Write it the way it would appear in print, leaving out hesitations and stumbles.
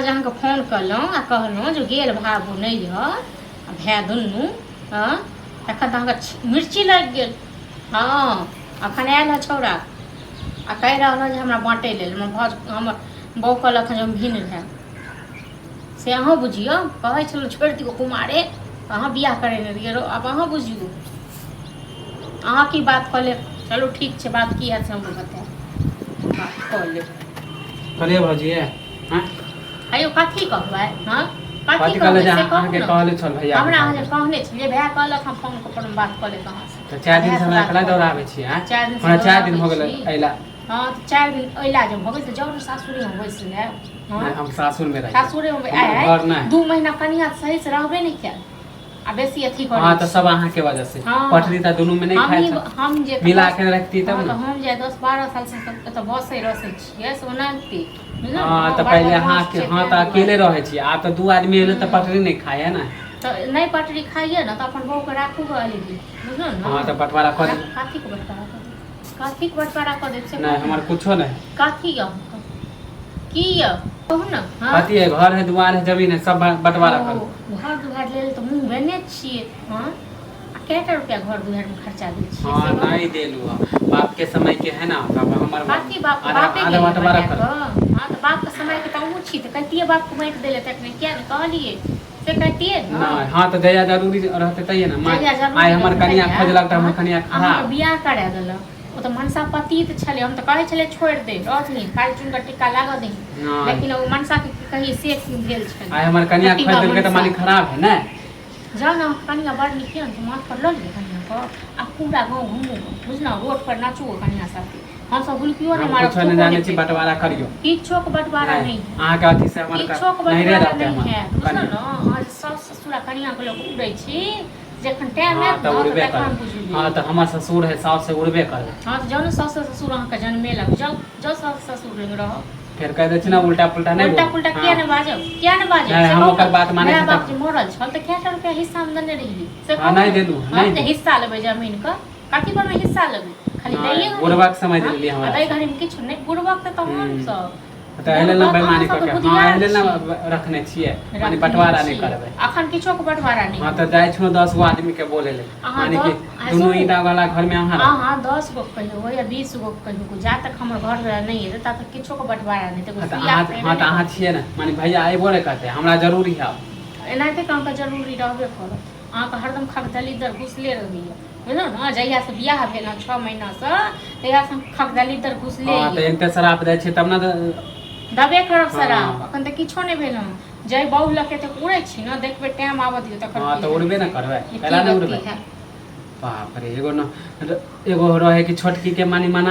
जहाँ फोन कलहुँ आ कहलहुँ जो गेल भाबू नहीं भै दुनू हाँ तखन तो मिर्ची लग गेल। हाँ अखन आयल है छौड़ा आ कह रहा है हमरा बाँटे लेल हमर बहू कहलक जो भिन्न रहे से अहाँ बुझियो कहै छलहुँ छोड़ि दियौ कुमारे अहाँ बियाह करेने रहिए अब अहाँ बुझियो अहाँ की बात कह ले। चलो ठीक है बात की है से हमको बताए बात कह ले करिए भौजी हाँ आयो कथी कहबै हाँ कथी कहले जे अहाँ के कहले छल भैया हमरा अहाँ जे कहने छलिए भैया कहलक हम फोन पर बात कऽ ले कहाँ से तो 4 दिन से हमरा कला दौड़ाबै छी हां 4 दिन हो गेल अइला। हां तो 4 दिन अइला जब हो गेल तो जाउ सासुरे में बैस ले। हां हम सासुर में रही सासुरे में आए 2 महीना कनिया सही से रहबे नहीं किया आ बेसी अथी कर। हां तो सब अहाँ के वजह से पटरी त दोनों में नहीं खाए हम जे मिला के रखती तब तो हम जे 10 12 साल से तो बसे रसे छिए सोनाती। हां तो पहले हां के हां तो अकेले रहे छी आ तो 2 आदमी एले तो पटरी नहीं खाए है ना तो नहीं पटरी खाइए ना तो अपन बहू के राखू गली बुझलो ना। हां तो बंटवारा कर काठी के बंटवारा कर दे से नहीं हमार कुछो नहीं काठी की कहू ना कथी है घर है दुआर है जमीन है सब बंटवारा कर घर दुआर ले तो मुंह बने छिए। हां केटा रुपया घर दुआर में खर्चा दे छी। हां नहीं देलू बाप के समय के है ना तब हमर बाकी बापे के बंटवारा कर। हां तो बाप के समय के त छी त कहतिए बाप को बांट देले तक नहीं क्या कहलिए से कहतिए ना। हां तो दया जरूरी रहते तइए ना आइ हमर कनिया खोजलक त हमर कनिया खराब बियाह करे देल वो तो मनसा पति त छले हम तो कहे छले छोड़ दे रहनी काल चुन का टिक्का लगा दे लेकिन वो मनसा के कहीं सेक्स भेल छले आइ हमर कनिया खोज देल के त मानी खराब है ना। जाओ ना कनिया बड़ निक है तो माथ पर ल ले कनिया को आ पूरा गांव घूमो बुझना रोड पर नाचो कनिया साथे हम सब हुलकियो ने मारो कुछ नहीं जाने छी बंटवारा करियो किछो के बंटवारा नहीं अहाँ के अथी से हमर नहीं रह रहते हम बुझलो ना आज सास ससुर कनिया के लोग उड़ै छी जखन टाइम है तो उड़बे कर। हां तो हमर ससुर है सास से उड़बे कर। हां तो जानो सास ससुर अहाँ के जन्मे लग जाओ सास ससुर लग रहो फिर कह दे छी ना उल्टा पुल्टा नहीं उल्टा किया न बाजो हम ओकर बात माने छी। बाप जी मरल छल त केटा रुपया हिस्सा में देने रही से नहीं दे दू नहीं तो हिस्सा लेबे जमीन का काकी पर में हिस्सा लेबे खाली दैए बुढ़वा समझ लेली हमरा अई घड़ी में किछ नहीं बुढ़वा त हम सब तो एले ना बेईमानी करके हां एले ना रखने छिए माने बंटवारा नहीं करबे अखन किछो के बंटवारा नहीं। हां तो जाय छु 10 गो आदमी के बोले ले माने कि दोनों ईटा वाला घर में अहाँ हां 10 गो कहियो या 20 गो कहियो जा तक हमर घर नहीं है ता तक किछो के बंटवारा नहीं तो हां तो अहाँ छिए ना माने भैया आइबो रे कहते हमरा जरूरी है एनाते काम का जरूरी रहबे करत अहाँ के हरदम खगदली दर घुसले रही है बुझलो ना जहिया से बियाह भेल 6 महीना से तहिया से खगदली दर घुसले। हां तो इनते शराब दै छै तब ना दबे करब शराब अखन त किछो नहीं भेल हम जय बहु लके त उड़ै छी ना देखबे टाइम आब दियो तखन। हां तो उड़बे ना करबे पहला नहीं उड़बे बाप रे एगो रहे कि छोटकी के मानी मना